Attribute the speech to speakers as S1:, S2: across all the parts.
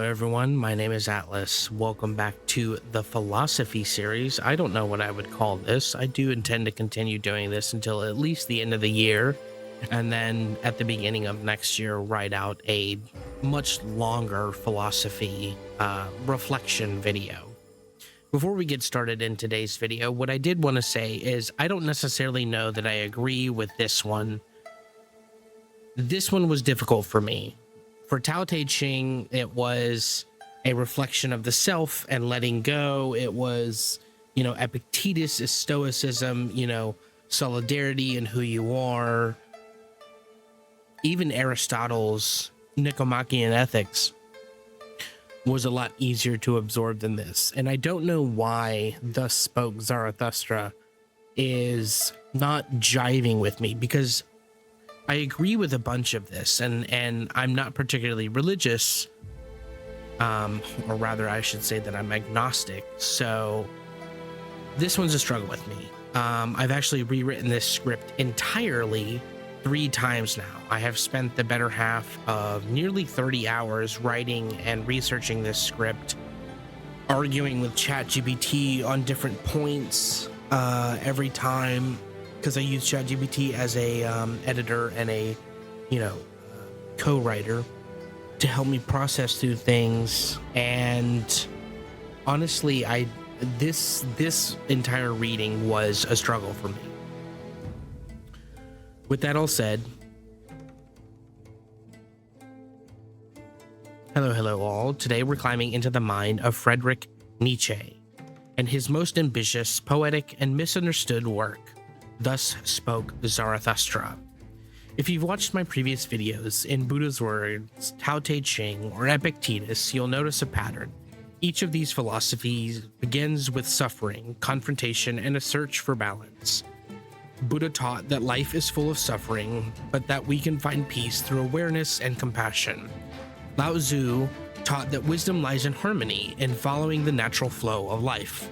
S1: everyone. My name is Atlas. Welcome back to the philosophy series. I don't know what I would call this. I do intend to continue doing this until at least the end of the year, and then at the beginning of next year, write out a much longer philosophy reflection video. Before we get started in today's video, what I did want to say is I don't necessarily know that I agree with this one. This one was difficult for me. For Tao Te Ching, it was a reflection of the self and letting go. It was, Epictetus is stoicism, solidarity and who you are. Even Aristotle's Nicomachean Ethics was a lot easier to absorb than this. And I don't know why Thus Spoke Zarathustra is not jiving with me, because I agree with a bunch of this, and I'm not particularly religious, or rather I should say that I'm agnostic, so this one's a struggle with me. I've actually rewritten this script entirely 3 times now. I have spent the better half of nearly 30 hours writing and researching this script, arguing with ChatGPT on different points every time, because I use ChatGPT as a editor and a co-writer to help me process through things. And honestly, this entire reading was a struggle for me. With that all said, hello all. Today we're climbing into the mind of Friedrich Nietzsche and his most ambitious, poetic, and misunderstood work, Thus Spoke Zarathustra. If you've watched my previous videos, in Buddha's words, Tao Te Ching, or Epictetus, you'll notice a pattern. Each of these philosophies begins with suffering, confrontation, and a search for balance. Buddha taught that life is full of suffering, but that we can find peace through awareness and compassion. Lao Tzu taught that wisdom lies in harmony and following the natural flow of life.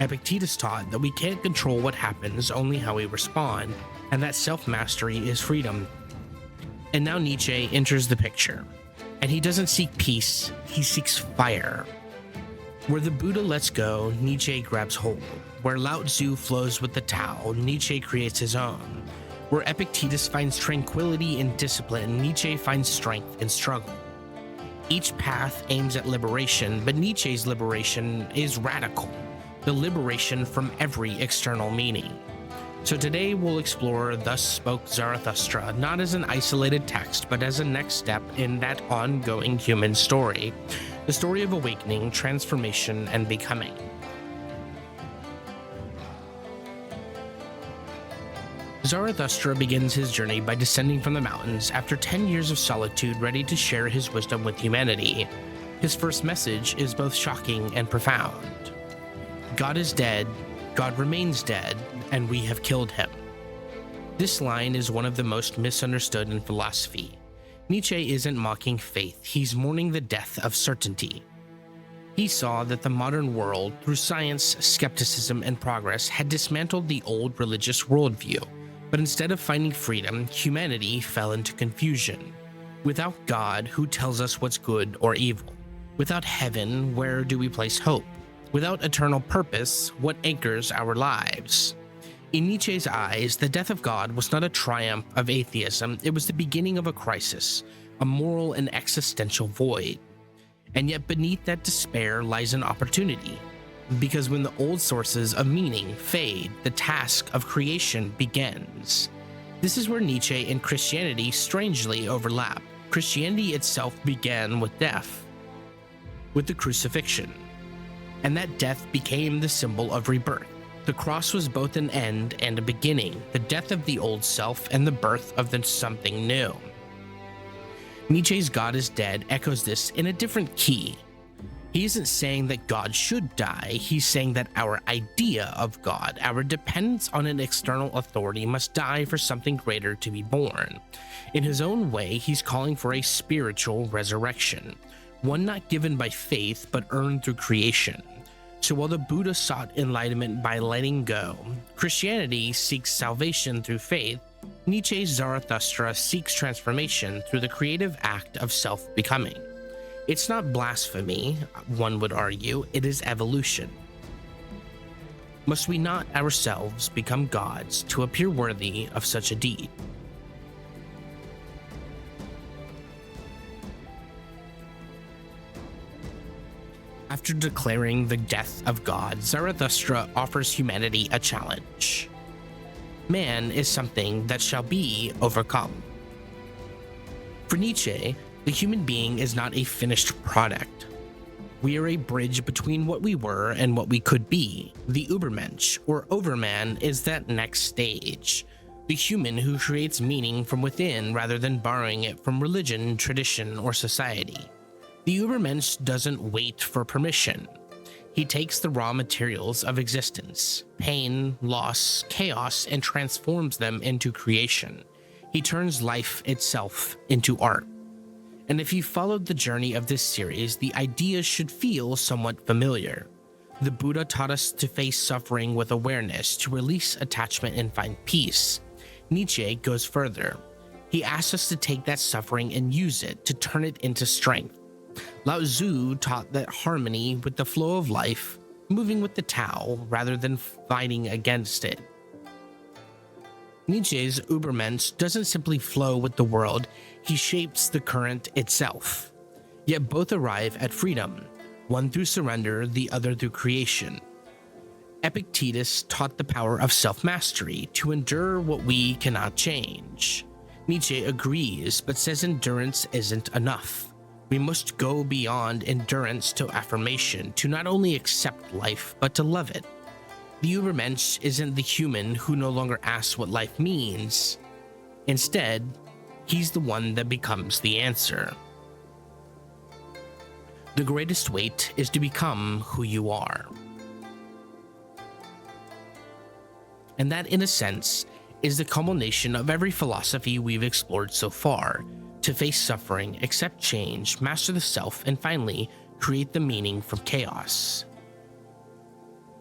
S1: Epictetus taught that we can't control what happens, only how we respond, and that self-mastery is freedom. And now Nietzsche enters the picture, and he doesn't seek peace, he seeks fire. Where the Buddha lets go, Nietzsche grabs hold. Where Lao Tzu flows with the Tao, Nietzsche creates his own. Where Epictetus finds tranquility in discipline, Nietzsche finds strength in struggle. Each path aims at liberation, but Nietzsche's liberation is radical. The liberation from every external meaning. So today we'll explore Thus Spoke Zarathustra, not as an isolated text, but as a next step in that ongoing human story, the story of awakening, transformation, and becoming. Zarathustra begins his journey by descending from the mountains after 10 years of solitude, ready to share his wisdom with humanity. His first message is both shocking and profound. God is dead, God remains dead, and we have killed him. This line is one of the most misunderstood in philosophy. Nietzsche isn't mocking faith, he's mourning the death of certainty. He saw that the modern world, through science, skepticism, and progress, had dismantled the old religious worldview, but instead of finding freedom, humanity fell into confusion. Without God, who tells us what's good or evil? Without heaven, where do we place hope? Without eternal purpose, what anchors our lives? In Nietzsche's eyes, the death of God was not a triumph of atheism, it was the beginning of a crisis, a moral and existential void. And yet beneath that despair lies an opportunity. Because when the old sources of meaning fade, the task of creation begins. This is where Nietzsche and Christianity strangely overlap. Christianity itself began with death, with the crucifixion. And that death became the symbol of rebirth. The cross was both an end and a beginning, the death of the old self and the birth of the something new. Nietzsche's God is dead echoes this in a different key. He isn't saying that God should die, he's saying that our idea of God, our dependence on an external authority, must die for something greater to be born. In his own way, he's calling for a spiritual resurrection, one not given by faith but earned through creation. So while the Buddha sought enlightenment by letting go, Christianity seeks salvation through faith, Nietzsche's Zarathustra seeks transformation through the creative act of self-becoming. It's not blasphemy, one would argue, it is evolution. Must we not ourselves become gods to appear worthy of such a deed? After declaring the death of God, Zarathustra offers humanity a challenge. Man is something that shall be overcome. For Nietzsche, the human being is not a finished product. We are a bridge between what we were and what we could be. The Übermensch, or Overman, is that next stage. The human who creates meaning from within rather than borrowing it from religion, tradition, or society. The Übermensch doesn't wait for permission. He takes the raw materials of existence, pain, loss, chaos, and transforms them into creation. He turns life itself into art. And if you followed the journey of this series, the ideas should feel somewhat familiar. The Buddha taught us to face suffering with awareness, to release attachment and find peace. Nietzsche goes further. He asks us to take that suffering and use it to turn it into strength. Lao Tzu taught that harmony with the flow of life, moving with the Tao rather than fighting against it. Nietzsche's Übermensch doesn't simply flow with the world, he shapes the current itself. Yet both arrive at freedom, one through surrender, the other through creation. Epictetus taught the power of self-mastery, to endure what we cannot change. Nietzsche agrees, but says endurance isn't enough. We must go beyond endurance to affirmation, to not only accept life, but to love it. The Übermensch isn't the human who no longer asks what life means. Instead, he's the one that becomes the answer. The greatest weight is to become who you are. And that, in a sense, is the culmination of every philosophy we've explored so far. To face suffering, accept change, master the self, and finally, create the meaning from chaos.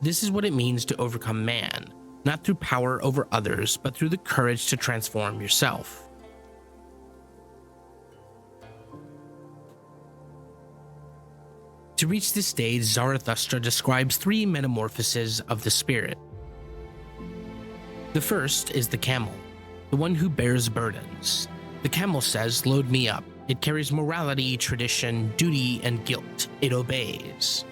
S1: This is what it means to overcome man, not through power over others, but through the courage to transform yourself. To reach this stage, Zarathustra describes three metamorphoses of the spirit. The first is the camel, the one who bears burdens. The camel says, "Load me up." It carries morality, tradition, duty, and guilt. It obeys.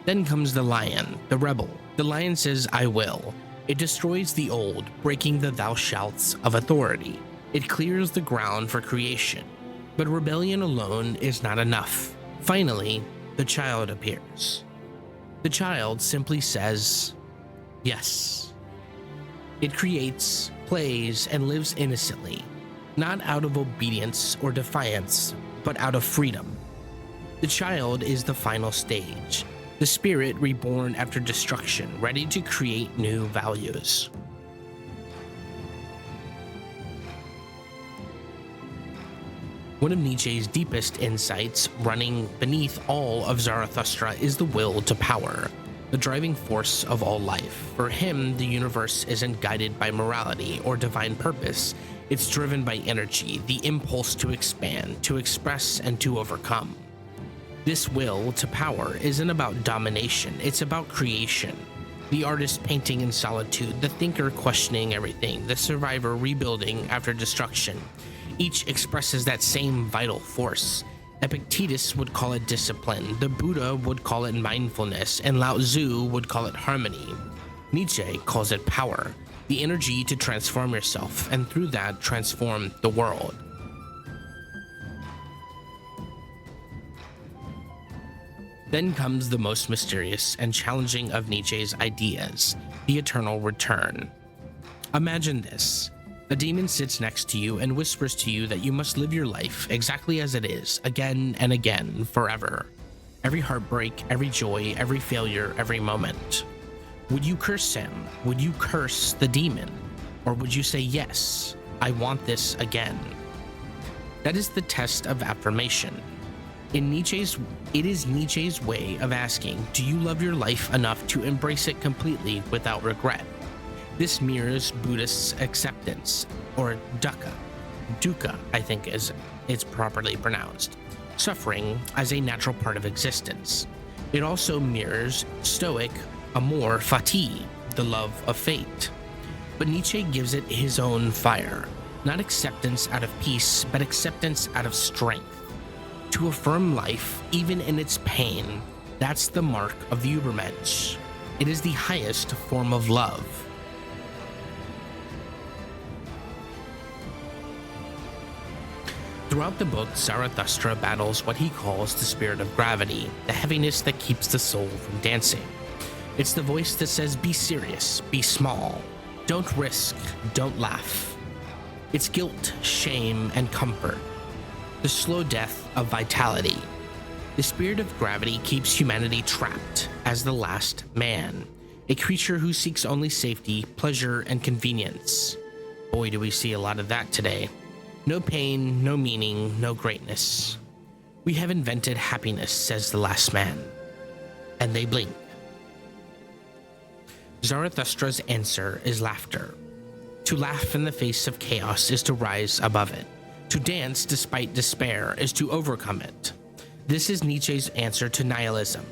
S1: Then comes the lion, the rebel. The lion says, "I will." It destroys the old, breaking the thou shalts of authority. It clears the ground for creation. But rebellion alone is not enough. Finally, the child appears. The child simply says, yes. It creates, plays, and lives innocently, not out of obedience or defiance, but out of freedom. The child is the final stage, the spirit reborn after destruction, ready to create new values. One of Nietzsche's deepest insights, running beneath all of Zarathustra, is the will to power, the driving force of all life. For him, the universe isn't guided by morality or divine purpose. It's driven by energy, the impulse to expand, to express, and to overcome. This will to power isn't about domination, it's about creation. The artist painting in solitude, the thinker questioning everything, the survivor rebuilding after destruction. Each expresses that same vital force. Epictetus would call it discipline, the Buddha would call it mindfulness, and Lao Tzu would call it harmony. Nietzsche calls it power, the energy to transform yourself, and through that transform the world. Then comes the most mysterious and challenging of Nietzsche's ideas, the eternal return. Imagine this. A demon sits next to you and whispers to you that you must live your life exactly as it is, again and again, forever. Every heartbreak, every joy, every failure, every moment. Would you curse him? Would you curse the demon? Or would you say, yes, I want this again? That is the test of affirmation. It is Nietzsche's way of asking, do you love your life enough to embrace it completely without regret? This mirrors Buddhist acceptance, or dukkha, I think is it's properly pronounced. suffering as a natural part of existence. It also mirrors Stoic amor fati, the love of fate. But Nietzsche gives it his own fire, not acceptance out of peace, but acceptance out of strength. To affirm life, even in its pain, that's the mark of the Übermensch. It is the highest form of love. Throughout the book, Zarathustra battles what he calls the spirit of gravity, the heaviness that keeps the soul from dancing. It's the voice that says, be serious, be small, don't risk, don't laugh. It's guilt, shame, and comfort, the slow death of vitality. The spirit of gravity keeps humanity trapped as the last man, a creature who seeks only safety, pleasure, and convenience. Boy, do we see a lot of that today. No pain, no meaning, no greatness. We have invented happiness, says the last man. And they blink. Zarathustra's answer is laughter. To laugh in the face of chaos is to rise above it. To dance despite despair is to overcome it. This is Nietzsche's answer to nihilism,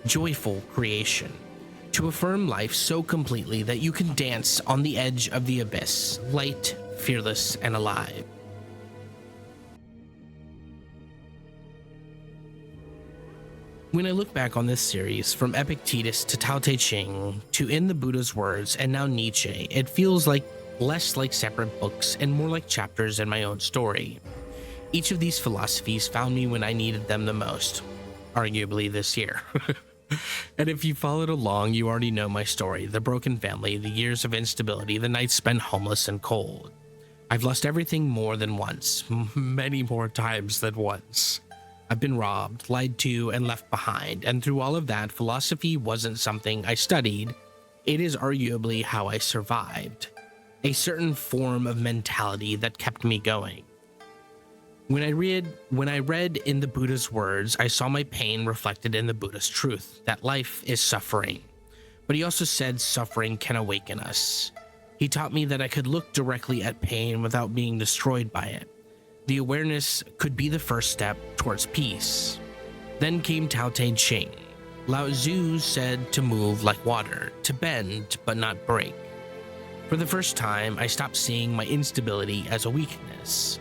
S1: joyful creation. To affirm life so completely that you can dance on the edge of the abyss, light, fearless, and alive. When I look back on this series, from Epictetus to Tao Te Ching, to In the Buddha's Words, and now Nietzsche, it feels less like separate books and more like chapters in my own story. Each of these philosophies found me when I needed them the most, arguably this year. And if you followed along, you already know my story, the broken family, the years of instability, the nights spent homeless and cold. I've lost everything more than once, many more times than once. I've been robbed, lied to, and left behind, and through all of that, philosophy wasn't something I studied. It is arguably how I survived. A certain form of mentality that kept me going. When I read In the Buddha's Words, I saw my pain reflected in the Buddha's truth, that life is suffering. But he also said suffering can awaken us. He taught me that I could look directly at pain without being destroyed by it. The awareness could be the first step towards peace. Then came Tao Te Ching. Lao Tzu said to move like water, to bend but not break. For the first time, I stopped seeing my instability as a weakness.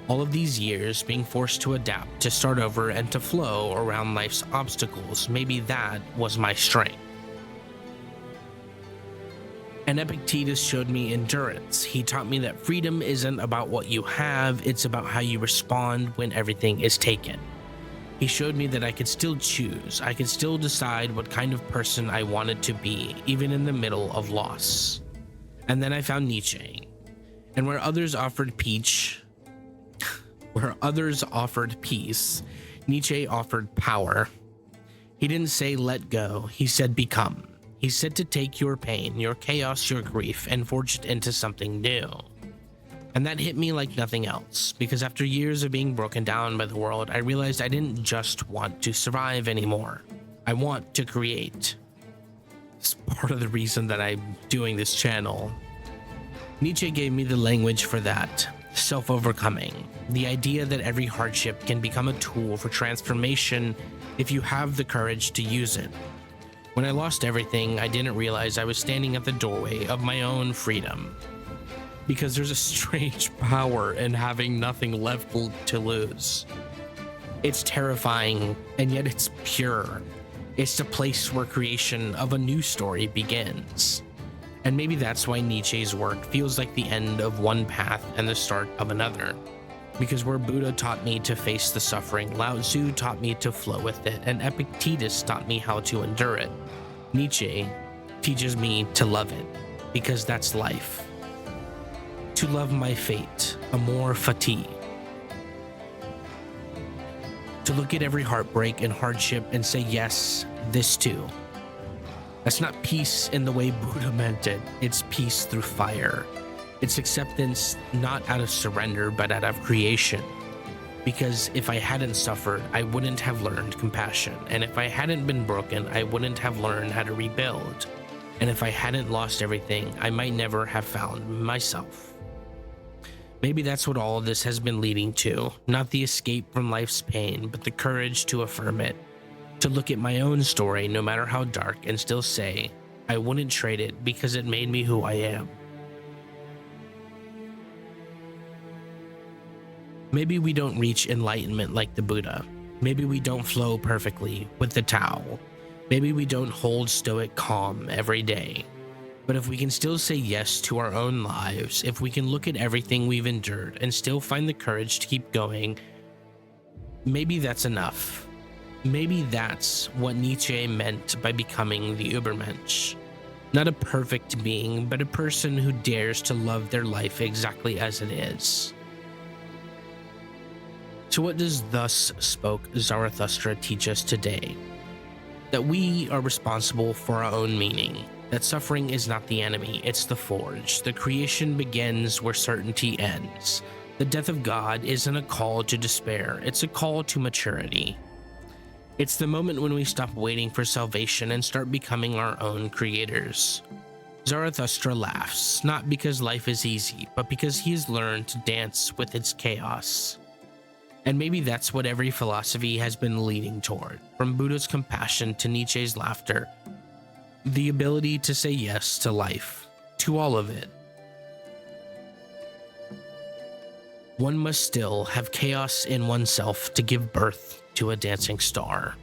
S1: All of these years being forced to adapt, to start over, and to flow around life's obstacles, maybe that was my strength. And Epictetus showed me endurance. He taught me that freedom isn't about what you have, it's about how you respond when everything is taken. He showed me that I could still choose. I could still decide what kind of person I wanted to be, even in the middle of loss. And then I found Nietzsche. And where others offered peace, Nietzsche offered power. He didn't say let go, he said become. He said to take your pain, your chaos, your grief, and forge it into something new. And that hit me like nothing else, because after years of being broken down by the world, I realized I didn't just want to survive anymore. I want to create. It's part of the reason that I'm doing this channel. Nietzsche gave me the language for that, self-overcoming, the idea that every hardship can become a tool for transformation if you have the courage to use it. When I lost everything, I didn't realize I was standing at the doorway of my own freedom. Because there's a strange power in having nothing left to lose. It's terrifying, and yet it's pure. It's the place where creation of a new story begins. And maybe that's why Nietzsche's work feels like the end of one path and the start of another. Because where Buddha taught me to face the suffering, Lao Tzu taught me to flow with it, and Epictetus taught me how to endure it. Nietzsche teaches me to love it, because that's life. To love my fate, amor fati. To look at every heartbreak and hardship and say, yes, this too. That's not peace in the way Buddha meant it. It's peace through fire. It's acceptance not out of surrender, but out of creation. Because if I hadn't suffered, I wouldn't have learned compassion. And if I hadn't been broken, I wouldn't have learned how to rebuild. And if I hadn't lost everything, I might never have found myself. Maybe that's what all of this has been leading to, not the escape from life's pain, but the courage to affirm it, to look at my own story, no matter how dark, and still say, I wouldn't trade it because it made me who I am. Maybe we don't reach enlightenment like the Buddha. Maybe we don't flow perfectly with the Tao. Maybe we don't hold stoic calm every day. But if we can still say yes to our own lives, if we can look at everything we've endured and still find the courage to keep going, maybe that's enough. Maybe that's what Nietzsche meant by becoming the Übermensch. Not a perfect being, but a person who dares to love their life exactly as it is. So what does Thus Spoke Zarathustra teach us today? That we are responsible for our own meaning. That suffering is not the enemy, it's the forge. The creation begins where certainty ends. The death of God isn't a call to despair, it's a call to maturity. It's the moment when we stop waiting for salvation and start becoming our own creators. Zarathustra laughs, not because life is easy, but because he has learned to dance with its chaos. And maybe that's what every philosophy has been leading toward, from Buddha's compassion to Nietzsche's laughter. The ability to say yes to life, to all of it. One must still have chaos in oneself to give birth to a dancing star.